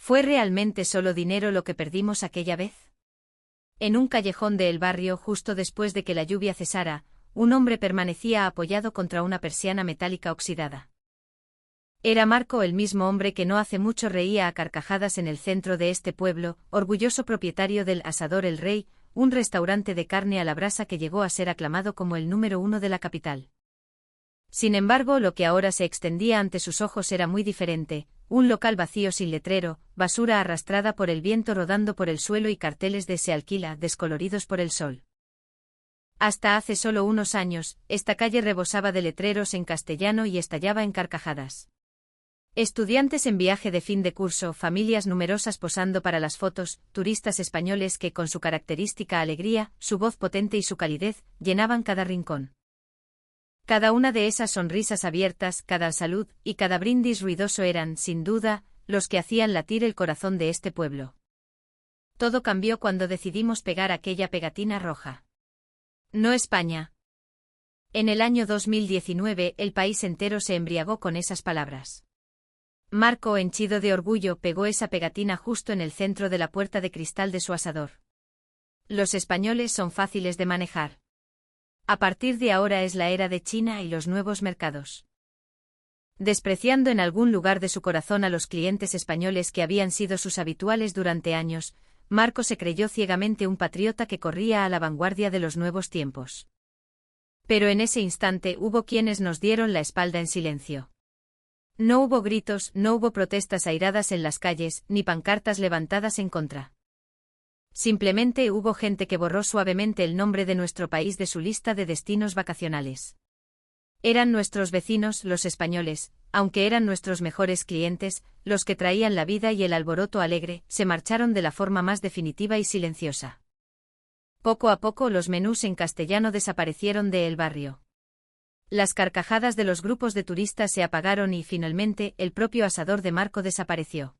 ¿Fue realmente solo dinero lo que perdimos aquella vez? En un callejón del barrio, justo después de que la lluvia cesara, un hombre permanecía apoyado contra una persiana metálica oxidada. Era Marco, el mismo hombre que no hace mucho reía a carcajadas en el centro de este pueblo, orgulloso propietario del Asador El Rey, un restaurante de carne a la brasa que llegó a ser aclamado como el número 1 de la capital. Sin embargo, lo que ahora se extendía ante sus ojos era muy diferente: un local vacío sin letrero, basura arrastrada por el viento rodando por el suelo y carteles de "se alquila" descoloridos por el sol. Hasta hace solo unos años, esta calle rebosaba de letreros en castellano y estallaba en carcajadas. Estudiantes en viaje de fin de curso, familias numerosas posando para las fotos, turistas españoles que, con su característica alegría, su voz potente y su calidez, llenaban cada rincón. Cada una de esas sonrisas abiertas, cada salud y cada brindis ruidoso eran, sin duda, los que hacían latir el corazón de este pueblo. Todo cambió cuando decidimos pegar aquella pegatina roja. No España. En el año 2019, el país entero se embriagó con esas palabras. Marco, henchido de orgullo, pegó esa pegatina justo en el centro de la puerta de cristal de su asador. Los españoles son fáciles de manejar. A partir de ahora es la era de China y los nuevos mercados. Despreciando en algún lugar de su corazón a los clientes españoles que habían sido sus habituales durante años, Marco se creyó ciegamente un patriota que corría a la vanguardia de los nuevos tiempos. Pero en ese instante hubo quienes nos dieron la espalda en silencio. No hubo gritos, no hubo protestas airadas en las calles, ni pancartas levantadas en contra. Simplemente hubo gente que borró suavemente el nombre de nuestro país de su lista de destinos vacacionales. Eran nuestros vecinos, los españoles, aunque eran nuestros mejores clientes, los que traían la vida y el alboroto alegre, se marcharon de la forma más definitiva y silenciosa. Poco a poco los menús en castellano desaparecieron de El Barrio. Las carcajadas de los grupos de turistas se apagaron y, finalmente, el propio asador de Marco desapareció.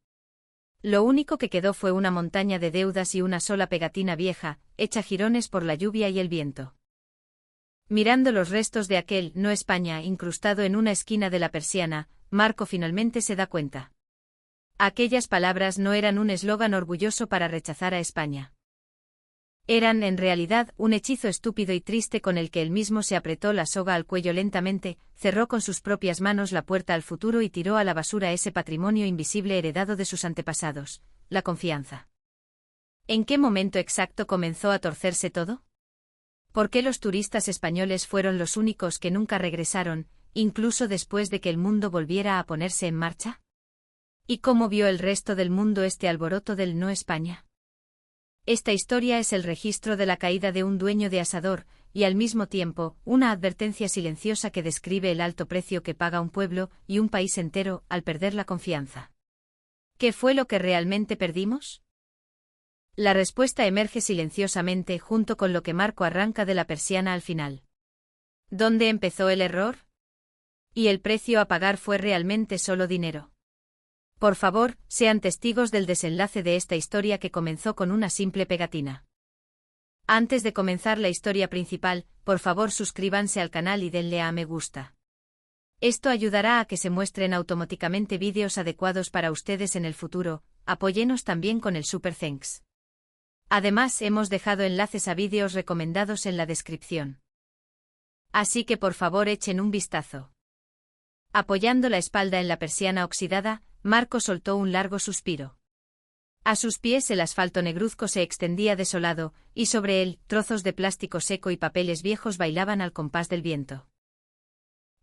Lo único que quedó fue una montaña de deudas y una sola pegatina vieja, hecha jirones por la lluvia y el viento. Mirando los restos de aquel "No España" incrustado en una esquina de la persiana, Marco finalmente se da cuenta. Aquellas palabras no eran un eslogan orgulloso para rechazar a España. Eran, en realidad, un hechizo estúpido y triste con el que él mismo se apretó la soga al cuello lentamente, cerró con sus propias manos la puerta al futuro y tiró a la basura ese patrimonio invisible heredado de sus antepasados: la confianza. ¿En qué momento exacto comenzó a torcerse todo? ¿Por qué los turistas españoles fueron los únicos que nunca regresaron, incluso después de que el mundo volviera a ponerse en marcha? ¿Y cómo vio el resto del mundo este alboroto del "No España"? Esta historia es el registro de la caída de un dueño de asador, y al mismo tiempo, una advertencia silenciosa que describe el alto precio que paga un pueblo y un país entero al perder la confianza. ¿Qué fue lo que realmente perdimos? La respuesta emerge silenciosamente junto con lo que Marco arranca de la persiana al final. ¿Dónde empezó el error? ¿Y el precio a pagar fue realmente solo dinero? Por favor, sean testigos del desenlace de esta historia que comenzó con una simple pegatina. Antes de comenzar la historia principal, por favor suscríbanse al canal y denle a me gusta. Esto ayudará a que se muestren automáticamente vídeos adecuados para ustedes en el futuro. Apóyenos también con el Super Thanks. Además, hemos dejado enlaces a vídeos recomendados en la descripción. Así que por favor echen un vistazo. Apoyando la espalda en la persiana oxidada, Marco soltó un largo suspiro. A sus pies el asfalto negruzco se extendía desolado, y sobre él, trozos de plástico seco y papeles viejos bailaban al compás del viento.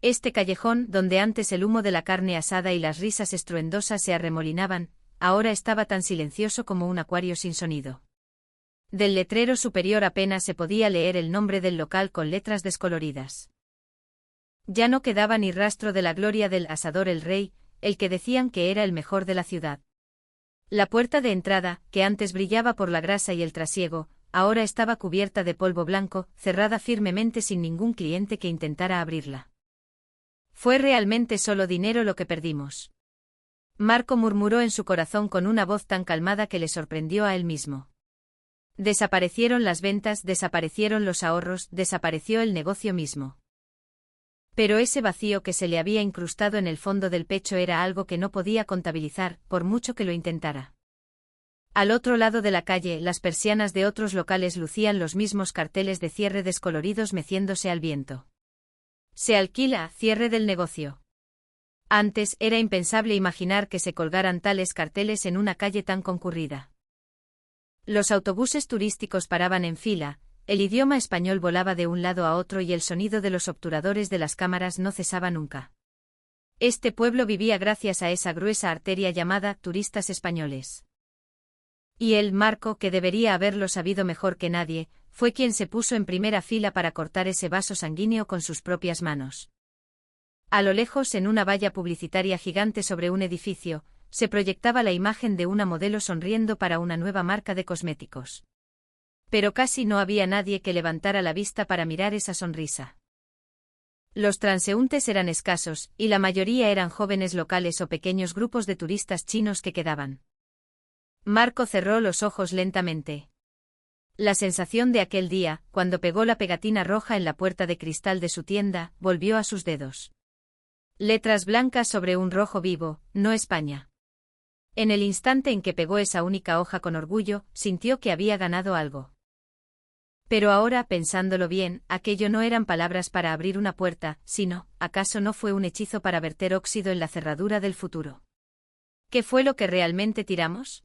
Este callejón, donde antes el humo de la carne asada y las risas estruendosas se arremolinaban, ahora estaba tan silencioso como un acuario sin sonido. Del letrero superior apenas se podía leer el nombre del local con letras descoloridas. Ya no quedaba ni rastro de la gloria del Asador El Rey, el que decían que era el mejor de la ciudad. La puerta de entrada, que antes brillaba por la grasa y el trasiego, ahora estaba cubierta de polvo blanco, cerrada firmemente sin ningún cliente que intentara abrirla. ¿Fue realmente solo dinero lo que perdimos? Marco murmuró en su corazón con una voz tan calmada que le sorprendió a él mismo. Desaparecieron las ventas, desaparecieron los ahorros, desapareció el negocio mismo. Pero ese vacío que se le había incrustado en el fondo del pecho era algo que no podía contabilizar, por mucho que lo intentara. Al otro lado de la calle, las persianas de otros locales lucían los mismos carteles de cierre descoloridos meciéndose al viento. Se alquila, cierre del negocio. Antes era impensable imaginar que se colgaran tales carteles en una calle tan concurrida. Los autobuses turísticos paraban en fila, el idioma español volaba de un lado a otro y el sonido de los obturadores de las cámaras no cesaba nunca. Este pueblo vivía gracias a esa gruesa arteria llamada turistas españoles. Y él, Marco, que debería haberlo sabido mejor que nadie, fue quien se puso en primera fila para cortar ese vaso sanguíneo con sus propias manos. A lo lejos, en una valla publicitaria gigante sobre un edificio, se proyectaba la imagen de una modelo sonriendo para una nueva marca de cosméticos. Pero casi no había nadie que levantara la vista para mirar esa sonrisa. Los transeúntes eran escasos, y la mayoría eran jóvenes locales o pequeños grupos de turistas chinos que quedaban. Marco cerró los ojos lentamente. La sensación de aquel día, cuando pegó la pegatina roja en la puerta de cristal de su tienda, volvió a sus dedos. Letras blancas sobre un rojo vivo, no España. En el instante en que pegó esa única hoja con orgullo, sintió que había ganado algo. Pero ahora, pensándolo bien, aquello no eran palabras para abrir una puerta, sino, ¿acaso no fue un hechizo para verter óxido en la cerradura del futuro? ¿Qué fue lo que realmente tiramos?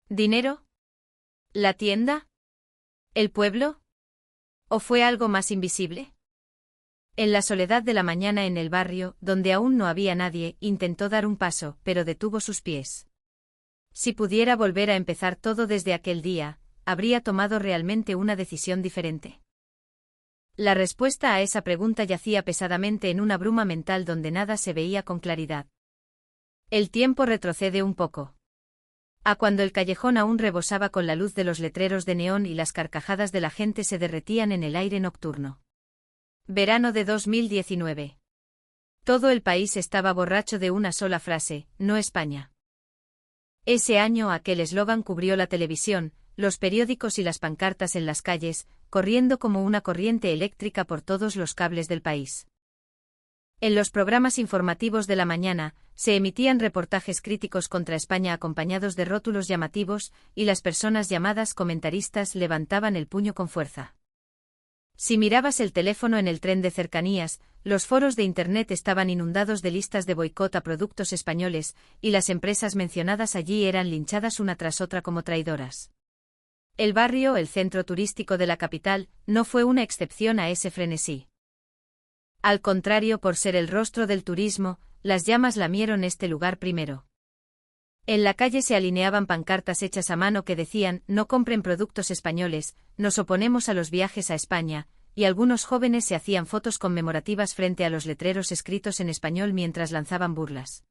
¿Dinero? ¿La tienda? ¿El pueblo? ¿O fue algo más invisible? En la soledad de la mañana en el barrio, donde aún no había nadie, intentó dar un paso, pero detuvo sus pies. Si pudiera volver a empezar todo desde aquel día, ¿habría tomado realmente una decisión diferente? La respuesta a esa pregunta yacía pesadamente en una bruma mental donde nada se veía con claridad. El tiempo retrocede un poco. A cuando el callejón aún rebosaba con la luz de los letreros de neón y las carcajadas de la gente se derretían en el aire nocturno. Verano de 2019. Todo el país estaba borracho de una sola frase, no España. Ese año aquel eslogan cubrió la televisión, los periódicos y las pancartas en las calles, corriendo como una corriente eléctrica por todos los cables del país. En los programas informativos de la mañana, se emitían reportajes críticos contra España acompañados de rótulos llamativos, y las personas llamadas comentaristas levantaban el puño con fuerza. Si mirabas el teléfono en el tren de cercanías, los foros de Internet estaban inundados de listas de boicot a productos españoles, y las empresas mencionadas allí eran linchadas una tras otra como traidoras. El barrio, el centro turístico de la capital, no fue una excepción a ese frenesí. Al contrario, por ser el rostro del turismo, las llamas lamieron este lugar primero. En la calle se alineaban pancartas hechas a mano que decían, no compren productos españoles, nos oponemos a los viajes a España, y algunos jóvenes se hacían fotos conmemorativas frente a los letreros escritos en español mientras lanzaban burlas.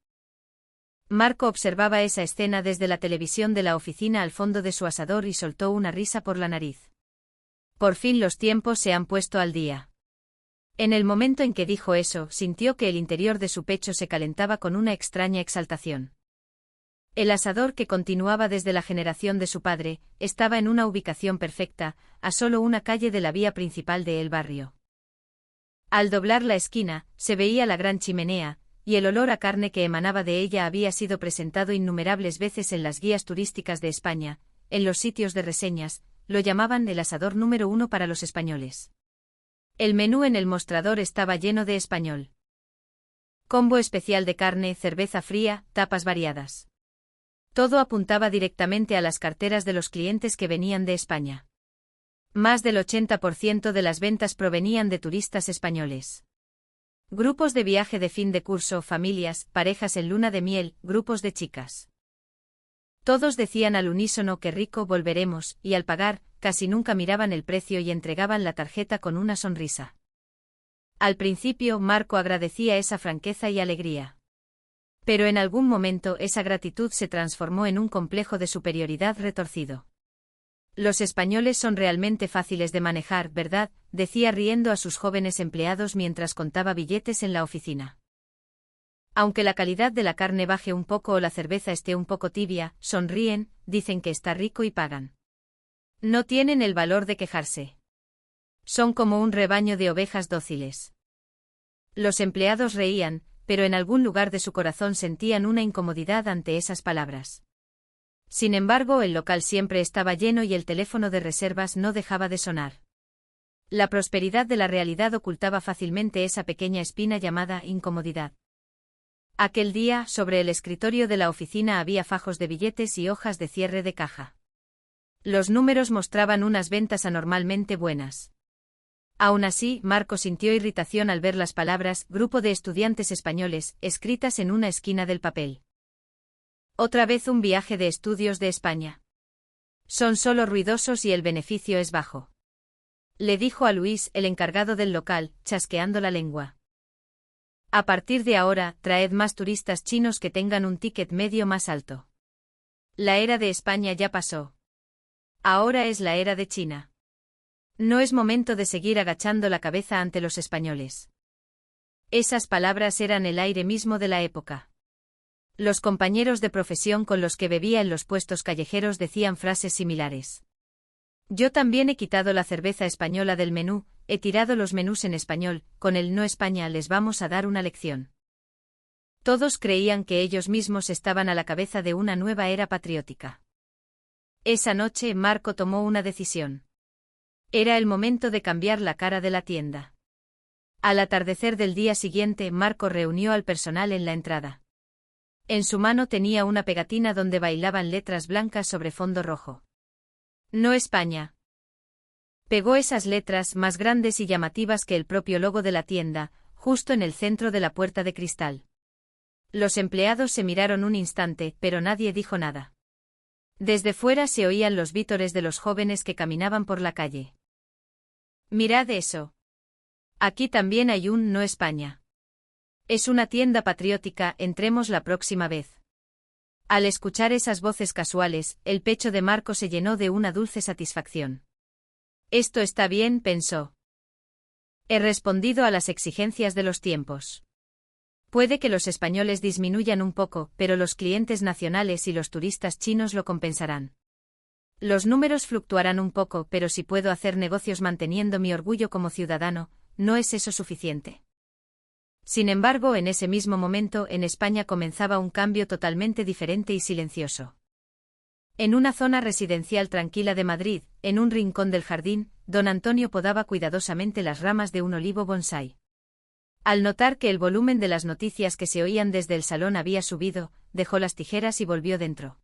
Marco observaba esa escena desde la televisión de la oficina al fondo de su asador y soltó una risa por la nariz. Por fin los tiempos se han puesto al día. En el momento en que dijo eso, sintió que el interior de su pecho se calentaba con una extraña exaltación. El asador, que continuaba desde la generación de su padre, estaba en una ubicación perfecta, a solo una calle de la vía principal de el barrio. Al doblar la esquina, se veía la gran chimenea, y el olor a carne que emanaba de ella había sido presentado innumerables veces en las guías turísticas de España, en los sitios de reseñas, lo llamaban el asador número 1 para los españoles. El menú en el mostrador estaba lleno de español. Combo especial de carne, cerveza fría, tapas variadas. Todo apuntaba directamente a las carteras de los clientes que venían de España. Más del 80% de las ventas provenían de turistas españoles. Grupos de viaje de fin de curso, familias, parejas en luna de miel, grupos de chicas. Todos decían al unísono qué rico volveremos, y al pagar, casi nunca miraban el precio y entregaban la tarjeta con una sonrisa. Al principio, Marco agradecía esa franqueza y alegría. Pero en algún momento esa gratitud se transformó en un complejo de superioridad retorcido. Los españoles son realmente fáciles de manejar, ¿verdad?, decía riendo a sus jóvenes empleados mientras contaba billetes en la oficina. Aunque la calidad de la carne baje un poco o la cerveza esté un poco tibia, sonríen, dicen que está rico y pagan. No tienen el valor de quejarse. Son como un rebaño de ovejas dóciles. Los empleados reían, pero en algún lugar de su corazón sentían una incomodidad ante esas palabras. Sin embargo, el local siempre estaba lleno y el teléfono de reservas no dejaba de sonar. La prosperidad de la realidad ocultaba fácilmente esa pequeña espina llamada incomodidad. Aquel día, sobre el escritorio de la oficina había fajos de billetes y hojas de cierre de caja. Los números mostraban unas ventas anormalmente buenas. Aún así, Marco sintió irritación al ver las palabras «Grupo de estudiantes españoles» escritas en una esquina del papel. Otra vez un viaje de estudios de España. Son solo ruidosos y el beneficio es bajo. Le dijo a Luis, el encargado del local, chasqueando la lengua. A partir de ahora, traed más turistas chinos que tengan un ticket medio más alto. La era de España ya pasó. Ahora es la era de China. No es momento de seguir agachando la cabeza ante los españoles. Esas palabras eran el aire mismo de la época. Los compañeros de profesión con los que bebía en los puestos callejeros decían frases similares. Yo también he quitado la cerveza española del menú, he tirado los menús en español, con el no España les vamos a dar una lección. Todos creían que ellos mismos estaban a la cabeza de una nueva era patriótica. Esa noche Marco tomó una decisión. Era el momento de cambiar la cara de la tienda. Al atardecer del día siguiente, Marco reunió al personal en la entrada. En su mano tenía una pegatina donde bailaban letras blancas sobre fondo rojo. No España. Pegó esas letras más grandes y llamativas que el propio logo de la tienda, justo en el centro de la puerta de cristal. Los empleados se miraron un instante, pero nadie dijo nada. Desde fuera se oían los vítores de los jóvenes que caminaban por la calle. Mirad eso. Aquí también hay un No España. Es una tienda patriótica, entremos la próxima vez. Al escuchar esas voces casuales, el pecho de Marco se llenó de una dulce satisfacción. Esto está bien, pensó. He respondido a las exigencias de los tiempos. Puede que los españoles disminuyan un poco, pero los clientes nacionales y los turistas chinos lo compensarán. Los números fluctuarán un poco, pero si puedo hacer negocios manteniendo mi orgullo como ciudadano, ¿no es eso suficiente? Sin embargo, en ese mismo momento, en España comenzaba un cambio totalmente diferente y silencioso. En una zona residencial tranquila de Madrid, en un rincón del jardín, don Antonio podaba cuidadosamente las ramas de un olivo bonsái. Al notar que el volumen de las noticias que se oían desde el salón había subido, dejó las tijeras y volvió dentro.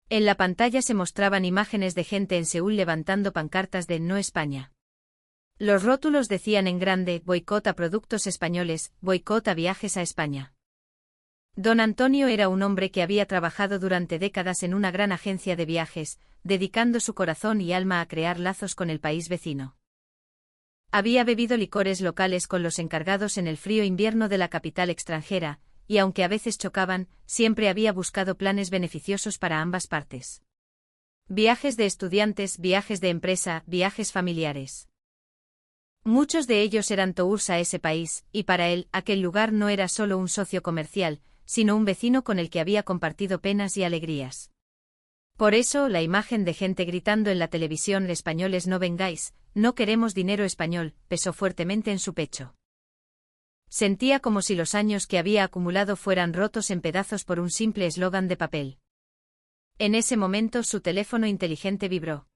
En la pantalla se mostraban imágenes de gente en Seúl levantando pancartas de No España. Los rótulos decían en grande: boicot a productos españoles, boicot a viajes a España. Don Antonio era un hombre que había trabajado durante décadas en una gran agencia de viajes, dedicando su corazón y alma a crear lazos con el país vecino. Había bebido licores locales con los encargados en el frío invierno de la capital extranjera, y aunque a veces chocaban, siempre había buscado planes beneficiosos para ambas partes. Viajes de estudiantes, viajes de empresa, viajes familiares. Muchos de ellos eran tours a ese país, y para él, aquel lugar no era solo un socio comercial, sino un vecino con el que había compartido penas y alegrías. Por eso, la imagen de gente gritando en la televisión: españoles no vengáis, no queremos dinero español, pesó fuertemente en su pecho. Sentía como si los años que había acumulado fueran rotos en pedazos por un simple eslogan de papel. En ese momento su teléfono inteligente vibró.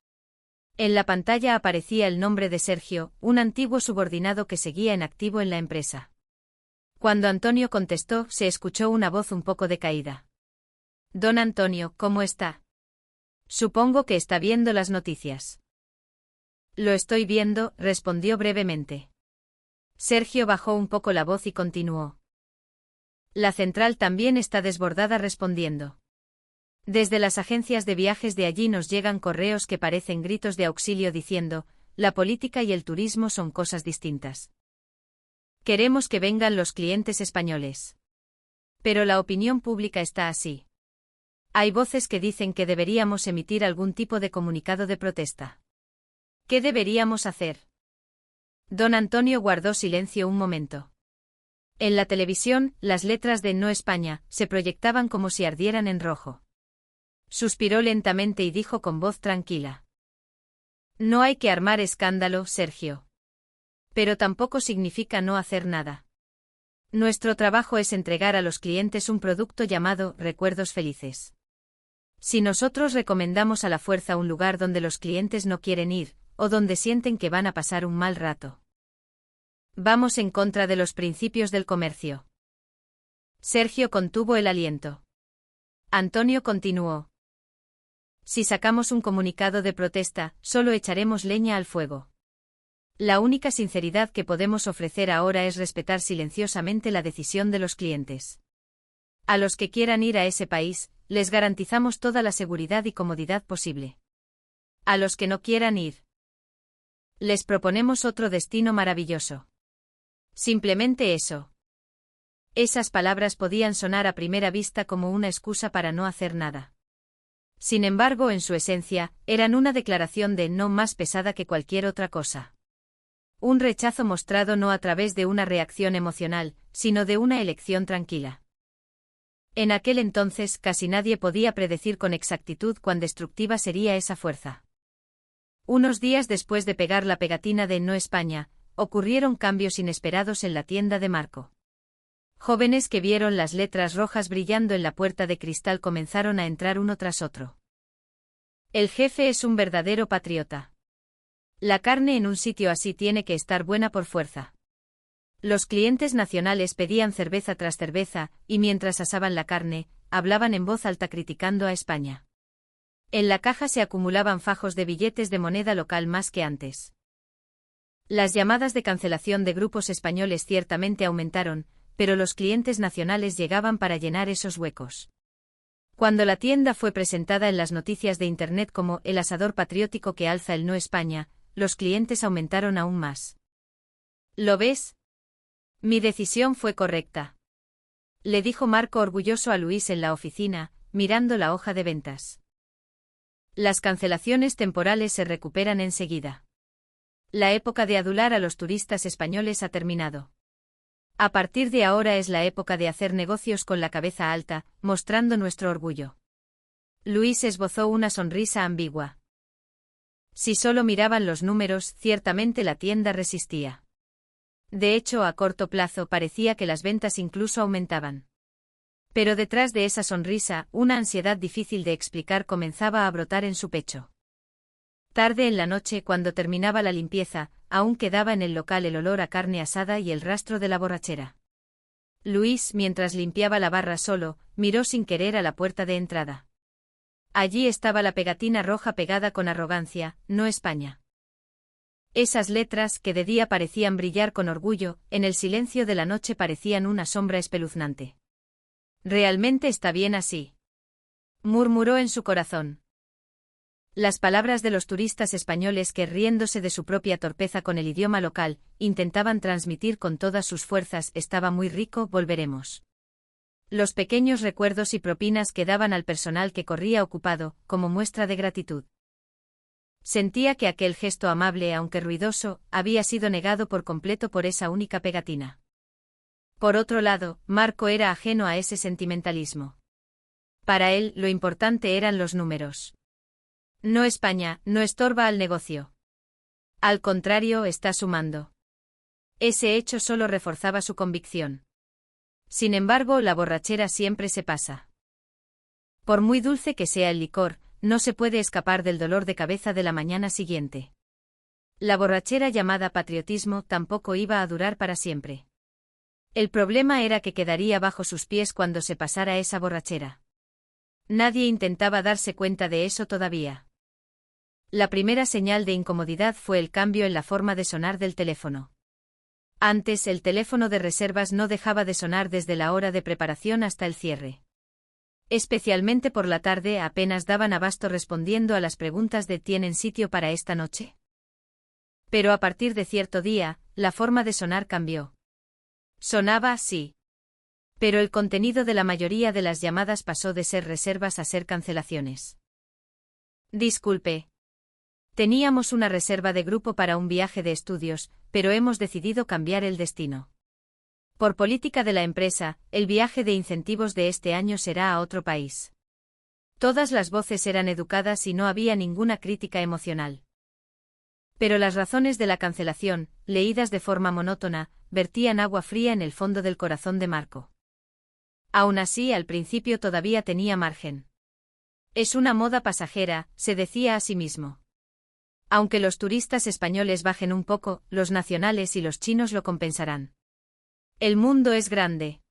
En la pantalla aparecía el nombre de Sergio, un antiguo subordinado que seguía en activo en la empresa. Cuando Antonio contestó, se escuchó una voz un poco decaída. Don Antonio, ¿cómo está? Supongo que está viendo las noticias. Lo estoy viendo, respondió brevemente. Sergio bajó un poco la voz y continuó. La central también está desbordada respondiendo. Desde las agencias de viajes de allí nos llegan correos que parecen gritos de auxilio diciendo: la política y el turismo son cosas distintas. Queremos que vengan los clientes españoles. Pero la opinión pública está así. Hay voces que dicen que deberíamos emitir algún tipo de comunicado de protesta. ¿Qué deberíamos hacer? Don Antonio guardó silencio un momento. En la televisión, las letras de No España se proyectaban como si ardieran en rojo. Suspiró lentamente y dijo con voz tranquila: no hay que armar escándalo, Sergio. Pero tampoco significa no hacer nada. Nuestro trabajo es entregar a los clientes un producto llamado recuerdos felices. Si nosotros recomendamos a la fuerza un lugar donde los clientes no quieren ir, o donde sienten que van a pasar un mal rato, vamos en contra de los principios del comercio. Sergio contuvo el aliento. Antonio continuó. Si sacamos un comunicado de protesta, solo echaremos leña al fuego. La única sinceridad que podemos ofrecer ahora es respetar silenciosamente la decisión de los clientes. A los que quieran ir a ese país, les garantizamos toda la seguridad y comodidad posible. A los que no quieran ir, les proponemos otro destino maravilloso. Simplemente eso. Esas palabras podían sonar a primera vista como una excusa para no hacer nada. Sin embargo, en su esencia, eran una declaración de no más pesada que cualquier otra cosa. Un rechazo mostrado no a través de una reacción emocional, sino de una elección tranquila. En aquel entonces casi nadie podía predecir con exactitud cuán destructiva sería esa fuerza. Unos días después de pegar la pegatina de No España, ocurrieron cambios inesperados en la tienda de Marco. Jóvenes que vieron las letras rojas brillando en la puerta de cristal comenzaron a entrar uno tras otro. El jefe es un verdadero patriota. La carne en un sitio así tiene que estar buena por fuerza. Los clientes nacionales pedían cerveza tras cerveza, y mientras asaban la carne, hablaban en voz alta criticando a España. En la caja se acumulaban fajos de billetes de moneda local más que antes. Las llamadas de cancelación de grupos españoles ciertamente aumentaron, pero los clientes nacionales llegaban para llenar esos huecos. Cuando la tienda fue presentada en las noticias de Internet como el asador patriótico que alza el No España, los clientes aumentaron aún más. ¿Lo ves? Mi decisión fue correcta. Le dijo Marco orgulloso a Luis en la oficina, mirando la hoja de ventas. Las cancelaciones temporales se recuperan enseguida. La época de adular a los turistas españoles ha terminado. A partir de ahora es la época de hacer negocios con la cabeza alta, mostrando nuestro orgullo. Luis esbozó una sonrisa ambigua. Si solo miraban los números, ciertamente la tienda resistía. De hecho, a corto plazo parecía que las ventas incluso aumentaban. Pero detrás de esa sonrisa, una ansiedad difícil de explicar comenzaba a brotar en su pecho. Tarde en la noche, cuando terminaba la limpieza, aún quedaba en el local el olor a carne asada y el rastro de la borrachera. Luis, mientras limpiaba la barra solo, miró sin querer a la puerta de entrada. Allí estaba la pegatina roja pegada con arrogancia, No España. Esas letras, que de día parecían brillar con orgullo, en el silencio de la noche parecían una sombra espeluznante. «Realmente está bien así», murmuró en su corazón. Las palabras de los turistas españoles que, riéndose de su propia torpeza con el idioma local, intentaban transmitir con todas sus fuerzas: «Estaba muy rico, volveremos». Los pequeños recuerdos y propinas que daban al personal que corría ocupado, como muestra de gratitud. Sentía que aquel gesto amable, aunque ruidoso, había sido negado por completo por esa única pegatina. Por otro lado, Marco era ajeno a ese sentimentalismo. Para él, lo importante eran los números. No España no estorba al negocio. Al contrario, está sumando. Ese hecho solo reforzaba su convicción. Sin embargo, la borrachera siempre se pasa. Por muy dulce que sea el licor, no se puede escapar del dolor de cabeza de la mañana siguiente. La borrachera llamada patriotismo tampoco iba a durar para siempre. El problema era que quedaría bajo sus pies cuando se pasara esa borrachera. Nadie intentaba darse cuenta de eso todavía. La primera señal de incomodidad fue el cambio en la forma de sonar del teléfono. Antes, el teléfono de reservas no dejaba de sonar desde la hora de preparación hasta el cierre. Especialmente por la tarde, apenas daban abasto respondiendo a las preguntas de ¿tienen sitio para esta noche? Pero a partir de cierto día, la forma de sonar cambió. Sonaba así. Pero el contenido de la mayoría de las llamadas pasó de ser reservas a ser cancelaciones. Disculpe. Teníamos una reserva de grupo para un viaje de estudios, pero hemos decidido cambiar el destino. Por política de la empresa, el viaje de incentivos de este año será a otro país. Todas las voces eran educadas y no había ninguna crítica emocional. Pero las razones de la cancelación, leídas de forma monótona, vertían agua fría en el fondo del corazón de Marco. Aún así, al principio todavía tenía margen. Es una moda pasajera, se decía a sí mismo. Aunque los turistas españoles bajen un poco, los nacionales y los chinos lo compensarán. El mundo es grande.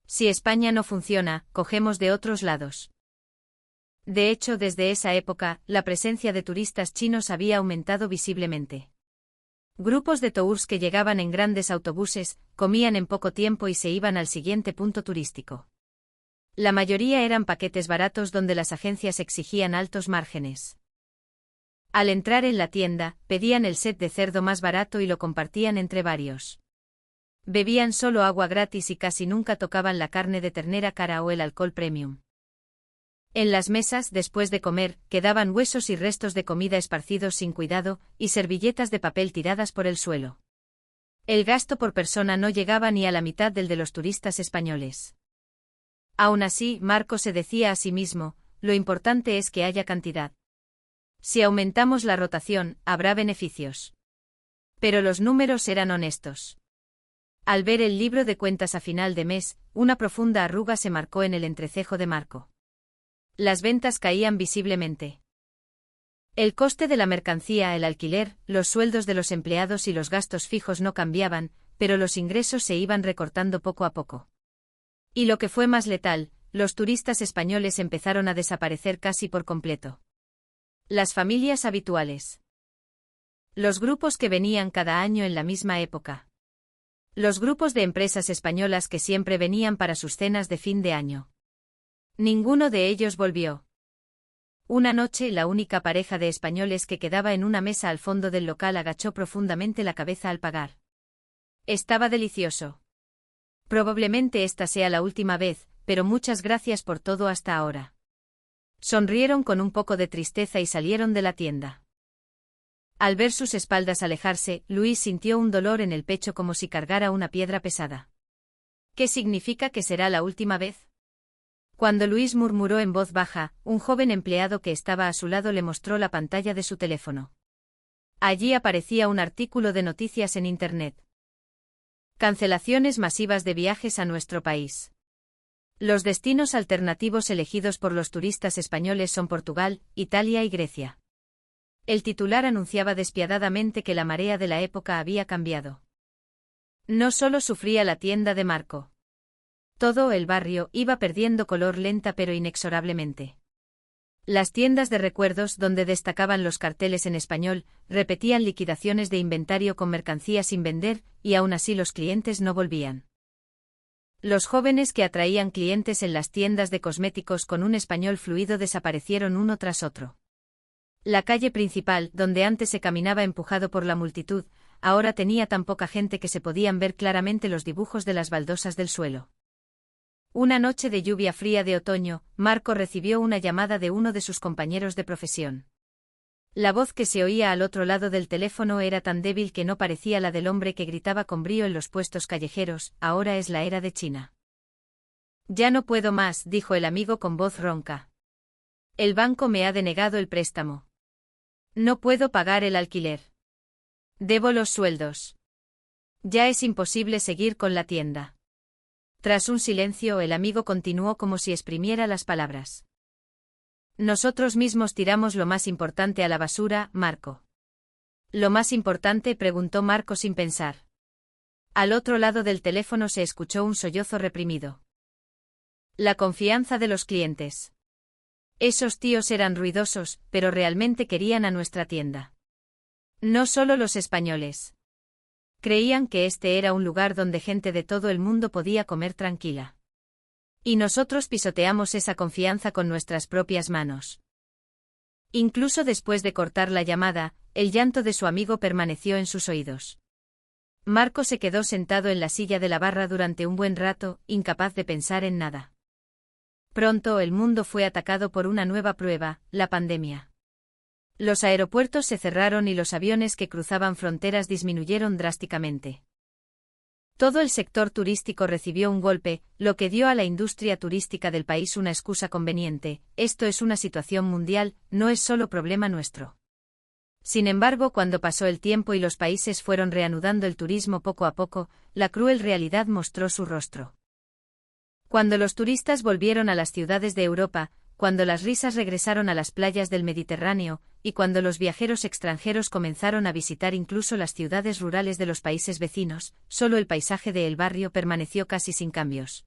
Si España no funciona, cogemos de otros lados. De hecho, desde esa época, la presencia de turistas chinos había aumentado visiblemente. Grupos de tours que llegaban en grandes autobuses, comían en poco tiempo y se iban al siguiente punto turístico. La mayoría eran paquetes baratos donde las agencias exigían altos márgenes. Al entrar en la tienda, pedían el set de cerdo más barato y lo compartían entre varios. Bebían solo agua gratis y casi nunca tocaban la carne de ternera cara o el alcohol premium. En las mesas, después de comer, quedaban huesos y restos de comida esparcidos sin cuidado, y servilletas de papel tiradas por el suelo. El gasto por persona no llegaba ni a la mitad del de los turistas españoles. Aún así, Marco se decía a sí mismo, lo importante es que haya cantidad. Si aumentamos la rotación, habrá beneficios. Pero los números eran honestos. Al ver el libro de cuentas a final de mes, una profunda arruga se marcó en el entrecejo de Marco. Las ventas caían visiblemente. El coste de la mercancía, el alquiler, los sueldos de los empleados y los gastos fijos no cambiaban, pero los ingresos se iban recortando poco a poco. Y lo que fue más letal, los turistas españoles empezaron a desaparecer casi por completo. Las familias habituales. Los grupos que venían cada año en la misma época. Los grupos de empresas españolas que siempre venían para sus cenas de fin de año. Ninguno de ellos volvió. Una noche, la única pareja de españoles que quedaba en una mesa al fondo del local agachó profundamente la cabeza al pagar. Estaba delicioso. Probablemente esta sea la última vez, pero muchas gracias por todo hasta ahora. Sonrieron con un poco de tristeza y salieron de la tienda. Al ver sus espaldas alejarse, Luis sintió un dolor en el pecho como si cargara una piedra pesada. ¿Qué significa que será la última vez? Cuando Luis murmuró en voz baja, un joven empleado que estaba a su lado le mostró la pantalla de su teléfono. Allí aparecía un artículo de noticias en Internet. Cancelaciones masivas de viajes a nuestro país. Los destinos alternativos elegidos por los turistas españoles son Portugal, Italia y Grecia. El titular anunciaba despiadadamente que la marea de la época había cambiado. No solo sufría la tienda de Marco. Todo el barrio iba perdiendo color lenta pero inexorablemente. Las tiendas de recuerdos donde destacaban los carteles en español, repetían liquidaciones de inventario con mercancía sin vender, y aún así los clientes no volvían. Los jóvenes que atraían clientes en las tiendas de cosméticos con un español fluido desaparecieron uno tras otro. La calle principal, donde antes se caminaba empujado por la multitud, ahora tenía tan poca gente que se podían ver claramente los dibujos de las baldosas del suelo. Una noche de lluvia fría de otoño, Marco recibió una llamada de uno de sus compañeros de profesión. La voz que se oía al otro lado del teléfono era tan débil que no parecía la del hombre que gritaba con brío en los puestos callejeros, ahora es la era de China. Ya no puedo más, dijo el amigo con voz ronca. El banco me ha denegado el préstamo. No puedo pagar el alquiler. Debo los sueldos. Ya es imposible seguir con la tienda. Tras un silencio, el amigo continuó como si exprimiera las palabras. Nosotros mismos tiramos lo más importante a la basura, Marco. ¿Lo más importante?, preguntó Marco sin pensar. Al otro lado del teléfono se escuchó un sollozo reprimido. La confianza de los clientes. Esos tíos eran ruidosos, pero realmente querían a nuestra tienda. No solo los españoles. Creían que este era un lugar donde gente de todo el mundo podía comer tranquila. Y nosotros pisoteamos esa confianza con nuestras propias manos. Incluso después de cortar la llamada, el llanto de su amigo permaneció en sus oídos. Marco se quedó sentado en la silla de la barra durante un buen rato, incapaz de pensar en nada. Pronto el mundo fue atacado por una nueva prueba, la pandemia. Los aeropuertos se cerraron y los aviones que cruzaban fronteras disminuyeron drásticamente. Todo el sector turístico recibió un golpe, lo que dio a la industria turística del país una excusa conveniente: esto es una situación mundial, no es solo problema nuestro. Sin embargo, cuando pasó el tiempo y los países fueron reanudando el turismo poco a poco, la cruel realidad mostró su rostro. Cuando los turistas volvieron a las ciudades de Europa, cuando las risas regresaron a las playas del Mediterráneo, y cuando los viajeros extranjeros comenzaron a visitar incluso las ciudades rurales de los países vecinos, solo el paisaje de El Barrio permaneció casi sin cambios.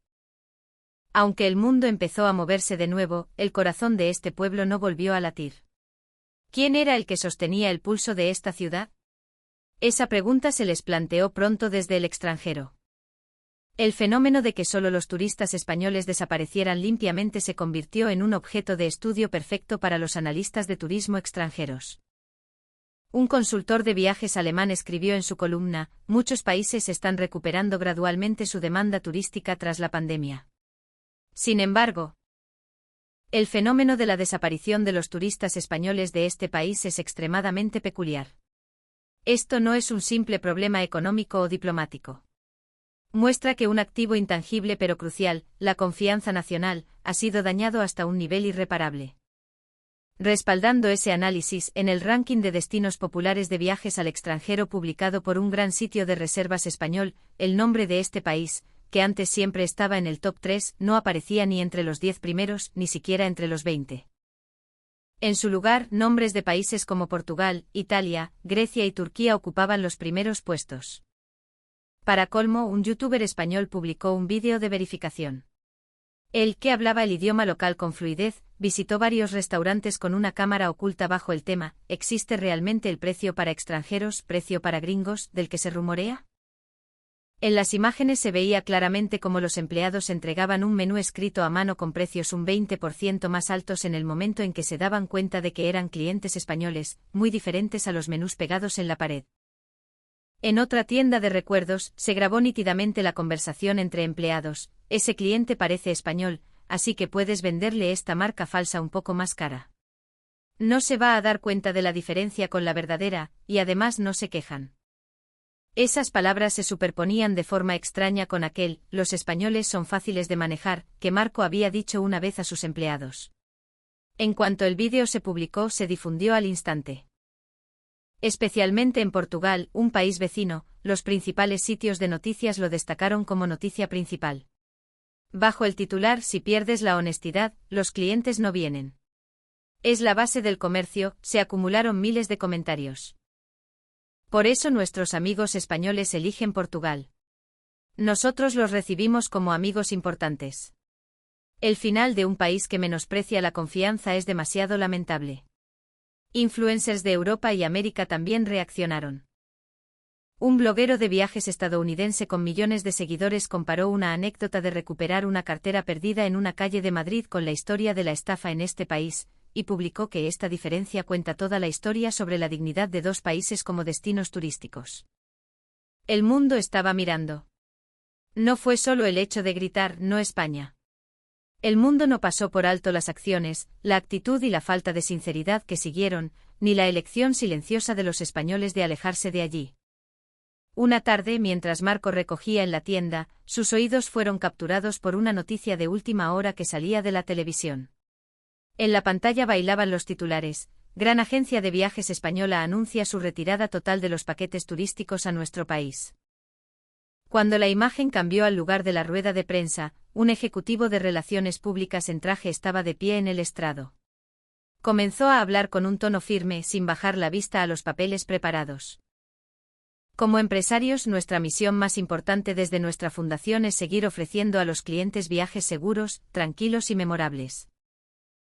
Aunque el mundo empezó a moverse de nuevo, el corazón de este pueblo no volvió a latir. ¿Quién era el que sostenía el pulso de esta ciudad? Esa pregunta se les planteó pronto desde el extranjero. El fenómeno de que solo los turistas españoles desaparecieran limpiamente se convirtió en un objeto de estudio perfecto para los analistas de turismo extranjeros. Un consultor de viajes alemán escribió en su columna: muchos países están recuperando gradualmente su demanda turística tras la pandemia. Sin embargo, el fenómeno de la desaparición de los turistas españoles de este país es extremadamente peculiar. Esto no es un simple problema económico o diplomático. Muestra que un activo intangible pero crucial, la confianza nacional, ha sido dañado hasta un nivel irreparable. Respaldando ese análisis, en el ranking de destinos populares de viajes al extranjero publicado por un gran sitio de reservas español, el nombre de este país, que antes siempre estaba en el top 3, no aparecía ni entre los 10 primeros, ni siquiera entre los 20. En su lugar, nombres de países como Portugal, Italia, Grecia y Turquía ocupaban los primeros puestos. Para colmo, un youtuber español publicó un vídeo de verificación. Él, que hablaba el idioma local con fluidez, visitó varios restaurantes con una cámara oculta bajo el tema: ¿existe realmente el precio para extranjeros, precio para gringos, del que se rumorea? En las imágenes se veía claramente cómo los empleados entregaban un menú escrito a mano con precios un 20% más altos en el momento en que se daban cuenta de que eran clientes españoles, muy diferentes a los menús pegados en la pared. En otra tienda de recuerdos, se grabó nítidamente la conversación entre empleados: ese cliente parece español, así que puedes venderle esta marca falsa un poco más cara. No se va a dar cuenta de la diferencia con la verdadera, y además no se quejan. Esas palabras se superponían de forma extraña con aquel: los españoles son fáciles de manejar, que Marco había dicho una vez a sus empleados. En cuanto el vídeo se publicó, se difundió al instante. Especialmente en Portugal, un país vecino, los principales sitios de noticias lo destacaron como noticia principal. Bajo el titular: si pierdes la honestidad, los clientes no vienen. Es la base del comercio, se acumularon miles de comentarios. Por eso nuestros amigos españoles eligen Portugal. Nosotros los recibimos como amigos importantes. El final de un país que menosprecia la confianza es demasiado lamentable. Influencers de Europa y América también reaccionaron. Un bloguero de viajes estadounidense con millones de seguidores comparó una anécdota de recuperar una cartera perdida en una calle de Madrid con la historia de la estafa en este país, y publicó que esta diferencia cuenta toda la historia sobre la dignidad de dos países como destinos turísticos. El mundo estaba mirando. No fue solo el hecho de gritar «No España». El mundo no pasó por alto las acciones, la actitud y la falta de sinceridad que siguieron, ni la elección silenciosa de los españoles de alejarse de allí. Una tarde, mientras Marco recogía en la tienda, sus oídos fueron capturados por una noticia de última hora que salía de la televisión. En la pantalla bailaban los titulares: Gran agencia de viajes española anuncia su retirada total de los paquetes turísticos a nuestro país. Cuando la imagen cambió al lugar de la rueda de prensa, un ejecutivo de relaciones públicas en traje estaba de pie en el estrado. Comenzó a hablar con un tono firme, sin bajar la vista a los papeles preparados. Como empresarios, nuestra misión más importante desde nuestra fundación es seguir ofreciendo a los clientes viajes seguros, tranquilos y memorables.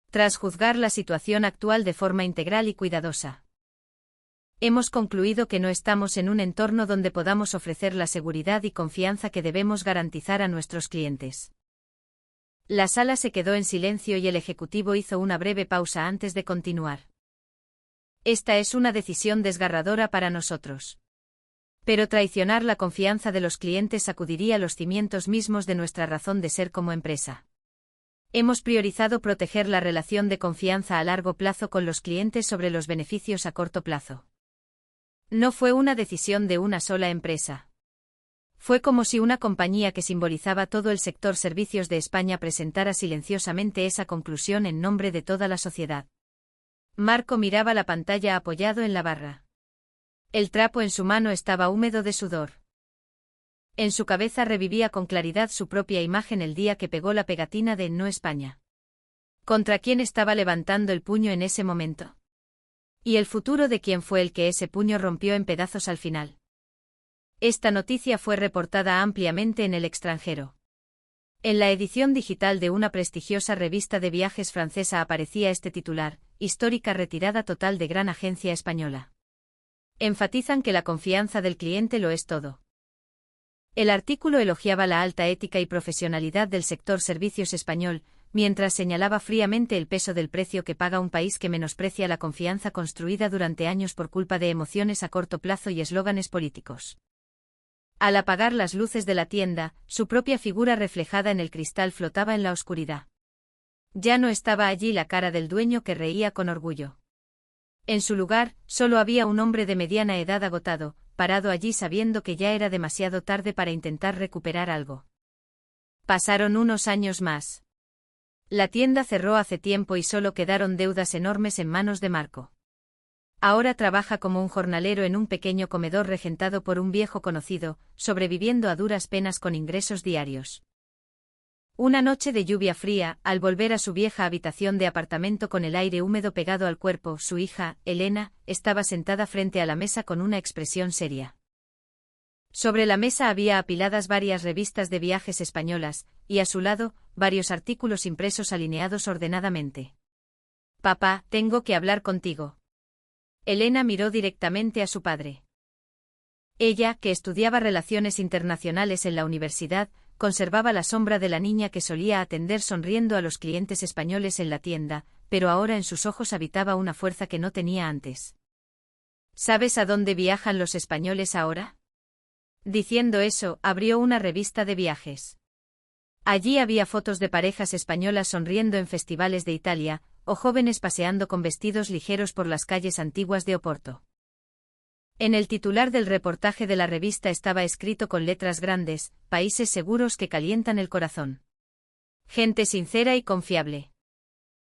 Tras juzgar la situación actual de forma integral y cuidadosa, hemos concluido que no estamos en un entorno donde podamos ofrecer la seguridad y confianza que debemos garantizar a nuestros clientes. La sala se quedó en silencio y el ejecutivo hizo una breve pausa antes de continuar. Esta es una decisión desgarradora para nosotros. Pero traicionar la confianza de los clientes sacudiría los cimientos mismos de nuestra razón de ser como empresa. Hemos priorizado proteger la relación de confianza a largo plazo con los clientes sobre los beneficios a corto plazo. No fue una decisión de una sola empresa. Fue como si una compañía que simbolizaba todo el sector servicios de España presentara silenciosamente esa conclusión en nombre de toda la sociedad. Marco miraba la pantalla apoyado en la barra. El trapo en su mano estaba húmedo de sudor. En su cabeza revivía con claridad su propia imagen el día que pegó la pegatina de No España. ¿Contra quién estaba levantando el puño en ese momento? Y el futuro de quién fue el que ese puño rompió en pedazos al final. Esta noticia fue reportada ampliamente en el extranjero. En la edición digital de una prestigiosa revista de viajes francesa aparecía este titular: histórica retirada total de gran agencia española. Enfatizan que la confianza del cliente lo es todo. El artículo elogiaba la alta ética y profesionalidad del sector servicios español, mientras señalaba fríamente el peso del precio que paga un país que menosprecia la confianza construida durante años por culpa de emociones a corto plazo y eslóganes políticos. Al apagar las luces de la tienda, su propia figura reflejada en el cristal flotaba en la oscuridad. Ya no estaba allí la cara del dueño que reía con orgullo. En su lugar, solo había un hombre de mediana edad agotado, parado allí sabiendo que ya era demasiado tarde para intentar recuperar algo. Pasaron unos años más. La tienda cerró hace tiempo y solo quedaron deudas enormes en manos de Marco. Ahora trabaja como un jornalero en un pequeño comedor regentado por un viejo conocido, sobreviviendo a duras penas con ingresos diarios. Una noche de lluvia fría, al volver a su vieja habitación de apartamento con el aire húmedo pegado al cuerpo, su hija, Elena, estaba sentada frente a la mesa con una expresión seria. Sobre la mesa había apiladas varias revistas de viajes españolas, y a su lado, varios artículos impresos alineados ordenadamente. «Papá, tengo que hablar contigo». Elena miró directamente a su padre. Ella, que estudiaba relaciones internacionales en la universidad, conservaba la sombra de la niña que solía atender sonriendo a los clientes españoles en la tienda, pero ahora en sus ojos habitaba una fuerza que no tenía antes. ¿Sabes a dónde viajan los españoles ahora? Diciendo eso, abrió una revista de viajes. Allí había fotos de parejas españolas sonriendo en festivales de Italia, o jóvenes paseando con vestidos ligeros por las calles antiguas de Oporto. En el titular del reportaje de la revista estaba escrito con letras grandes: países seguros que calientan el corazón. Gente sincera y confiable.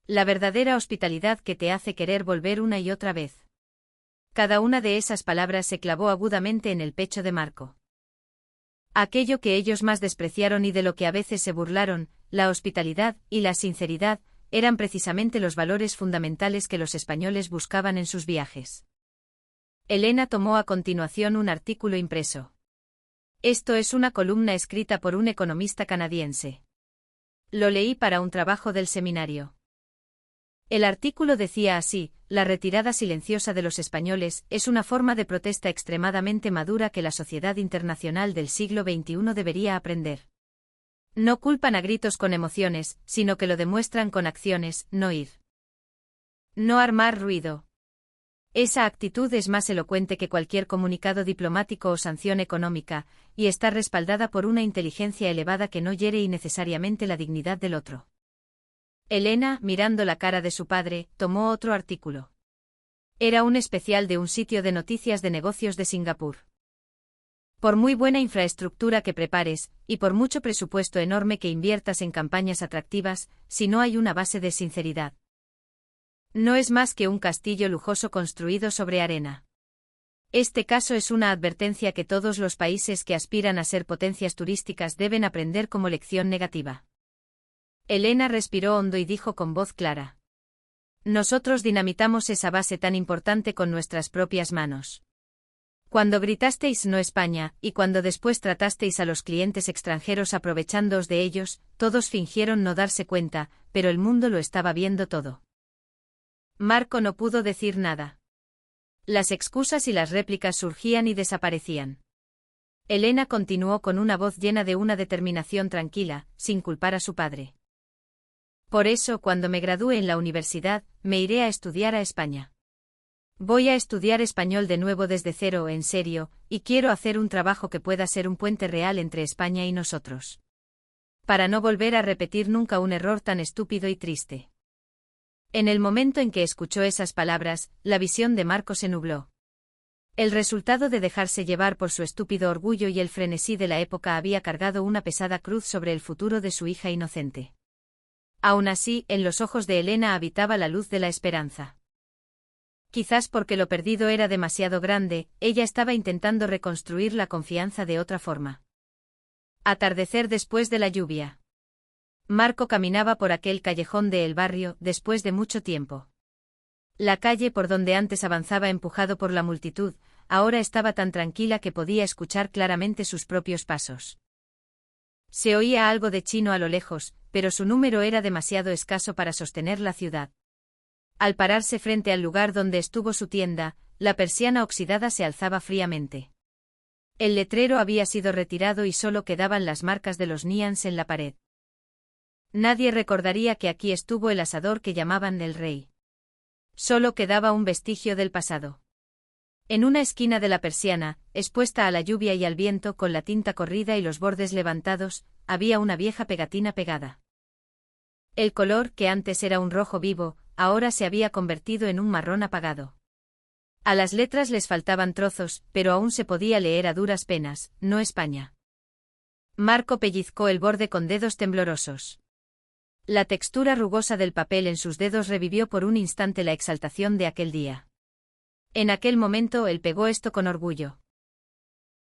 La verdadera hospitalidad que te hace querer volver una y otra vez. Cada una de esas palabras se clavó agudamente en el pecho de Marco. Aquello que ellos más despreciaron y de lo que a veces se burlaron, la hospitalidad y la sinceridad, eran precisamente los valores fundamentales que los españoles buscaban en sus viajes. Elena tomó a continuación un artículo impreso. Esto es una columna escrita por un economista canadiense. Lo leí para un trabajo del seminario. El artículo decía así: la retirada silenciosa de los españoles es una forma de protesta extremadamente madura que la sociedad internacional del siglo XXI debería aprender. No culpan a gritos con emociones, sino que lo demuestran con acciones, no ir. No armar ruido. Esa actitud es más elocuente que cualquier comunicado diplomático o sanción económica, y está respaldada por una inteligencia elevada que no hiere innecesariamente la dignidad del otro. Elena, mirando la cara de su padre, tomó otro artículo. Era un especial de un sitio de noticias de negocios de Singapur. Por muy buena infraestructura que prepares, y por mucho presupuesto enorme que inviertas en campañas atractivas, si no hay una base de sinceridad, no es más que un castillo lujoso construido sobre arena. Este caso es una advertencia que todos los países que aspiran a ser potencias turísticas deben aprender como lección negativa. Elena respiró hondo y dijo con voz clara: nosotros dinamitamos esa base tan importante con nuestras propias manos. Cuando gritasteis «No España», y cuando después tratasteis a los clientes extranjeros aprovechándoos de ellos, todos fingieron no darse cuenta, pero el mundo lo estaba viendo todo. Marco no pudo decir nada. Las excusas y las réplicas surgían y desaparecían. Elena continuó con una voz llena de una determinación tranquila, sin culpar a su padre. Por eso, cuando me gradúe en la universidad, me iré a estudiar a España. Voy a estudiar español de nuevo desde cero, en serio, y quiero hacer un trabajo que pueda ser un puente real entre España y nosotros. Para no volver a repetir nunca un error tan estúpido y triste. En el momento en que escuchó esas palabras, la visión de Marco se nubló. El resultado de dejarse llevar por su estúpido orgullo y el frenesí de la época había cargado una pesada cruz sobre el futuro de su hija inocente. Aún así, en los ojos de Elena habitaba la luz de la esperanza. Quizás porque lo perdido era demasiado grande, ella estaba intentando reconstruir la confianza de otra forma. Atardecer después de la lluvia. Marco caminaba por aquel callejón de el barrio después de mucho tiempo. La calle por donde antes avanzaba empujado por la multitud, ahora estaba tan tranquila que podía escuchar claramente sus propios pasos. Se oía algo de chino a lo lejos, pero su número era demasiado escaso para sostener la ciudad. Al pararse frente al lugar donde estuvo su tienda, la persiana oxidada se alzaba fríamente. El letrero había sido retirado y solo quedaban las marcas de los nians en la pared. Nadie recordaría que aquí estuvo el asador que llamaban el rey. Solo quedaba un vestigio del pasado. En una esquina de la persiana, expuesta a la lluvia y al viento con la tinta corrida y los bordes levantados, había una vieja pegatina pegada. El color, que antes era un rojo vivo, ahora se había convertido en un marrón apagado. A las letras les faltaban trozos, pero aún se podía leer a duras penas, no España. Marco pellizcó el borde con dedos temblorosos. La textura rugosa del papel en sus dedos revivió por un instante la exaltación de aquel día. En aquel momento él pegó esto con orgullo.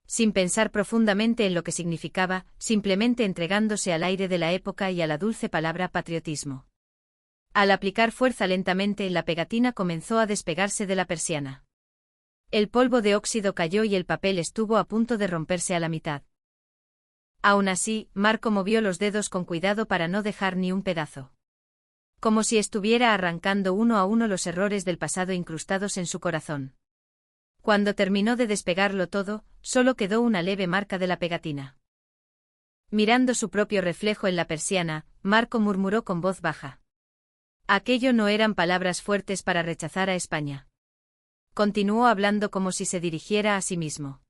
Sin pensar profundamente en lo que significaba, simplemente entregándose al aire de la época y a la dulce palabra patriotismo. Al aplicar fuerza lentamente, la pegatina comenzó a despegarse de la persiana. El polvo de óxido cayó y el papel estuvo a punto de romperse a la mitad. Aún así, Marco movió los dedos con cuidado para no dejar ni un pedazo. Como si estuviera arrancando uno a uno los errores del pasado incrustados en su corazón. Cuando terminó de despegarlo todo, solo quedó una leve marca de la pegatina. Mirando su propio reflejo en la persiana, Marco murmuró con voz baja. Aquello no eran palabras fuertes para rechazar a España. Continuó hablando como si se dirigiera a sí mismo.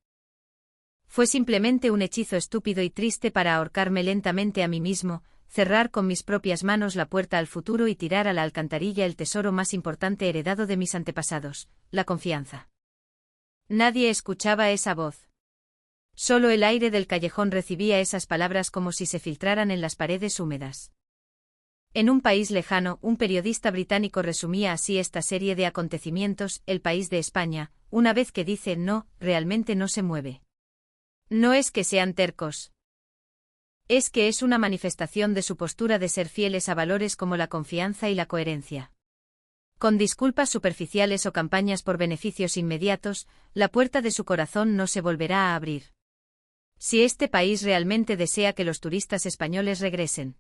Fue simplemente un hechizo estúpido y triste para ahorcarme lentamente a mí mismo, cerrar con mis propias manos la puerta al futuro y tirar a la alcantarilla el tesoro más importante heredado de mis antepasados, la confianza. Nadie escuchaba esa voz. Solo el aire del callejón recibía esas palabras como si se filtraran en las paredes húmedas. En un país lejano, un periodista británico resumía así esta serie de acontecimientos: el país de España, una vez que dice no, realmente no se mueve. No es que sean tercos. Es que es una manifestación de su postura de ser fieles a valores como la confianza y la coherencia. Con disculpas superficiales o campañas por beneficios inmediatos, la puerta de su corazón no se volverá a abrir. Si este país realmente desea que los turistas españoles regresen.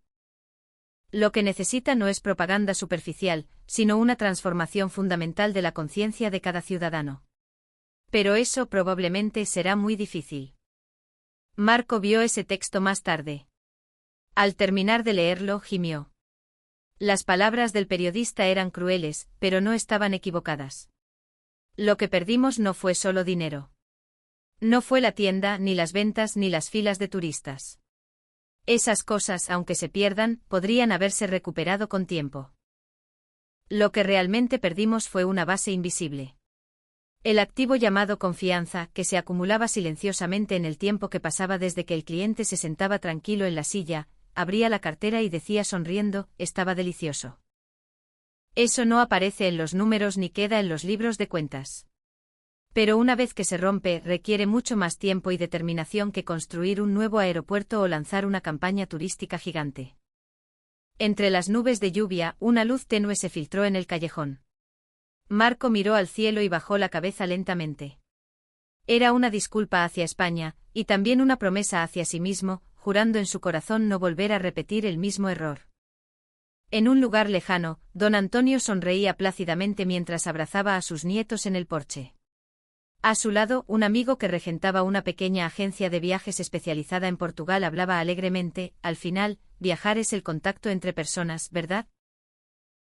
Lo que necesita no es propaganda superficial, sino una transformación fundamental de la conciencia de cada ciudadano. Pero eso probablemente será muy difícil. Marco vio ese texto más tarde. Al terminar de leerlo, gimió. Las palabras del periodista eran crueles, pero no estaban equivocadas. Lo que perdimos no fue solo dinero. No fue la tienda, ni las ventas, ni las filas de turistas. Esas cosas, aunque se pierdan, podrían haberse recuperado con tiempo. Lo que realmente perdimos fue una base invisible. El activo llamado confianza, que se acumulaba silenciosamente en el tiempo que pasaba desde que el cliente se sentaba tranquilo en la silla, abría la cartera y decía sonriendo, estaba delicioso. Eso no aparece en los números ni queda en los libros de cuentas. Pero una vez que se rompe, requiere mucho más tiempo y determinación que construir un nuevo aeropuerto o lanzar una campaña turística gigante. Entre las nubes de lluvia, una luz tenue se filtró en el callejón. Marco miró al cielo y bajó la cabeza lentamente. Era una disculpa hacia España, y también una promesa hacia sí mismo, jurando en su corazón no volver a repetir el mismo error. En un lugar lejano, don Antonio sonreía plácidamente mientras abrazaba a sus nietos en el porche. A su lado, un amigo que regentaba una pequeña agencia de viajes especializada en Portugal hablaba alegremente: al final, viajar es el contacto entre personas, ¿verdad?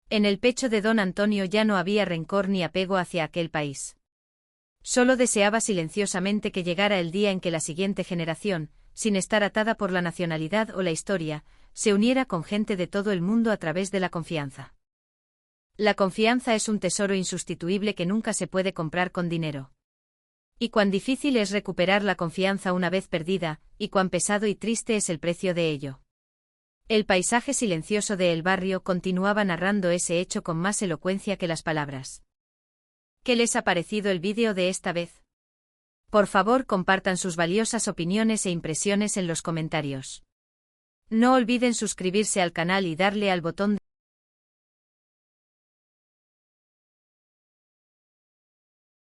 En el pecho de don Antonio ya no había rencor ni apego hacia aquel país. Solo deseaba silenciosamente que llegara el día en que la siguiente generación, sin estar atada por la nacionalidad o la historia, se uniera con gente de todo el mundo a través de la confianza. La confianza es un tesoro insustituible que nunca se puede comprar con dinero. Y cuán difícil es recuperar la confianza una vez perdida, y cuán pesado y triste es el precio de ello. El paisaje silencioso de el barrio continuaba narrando ese hecho con más elocuencia que las palabras. ¿Qué les ha parecido el vídeo de esta vez? Por favor, compartan sus valiosas opiniones e impresiones en los comentarios. No olviden suscribirse al canal y darle al botón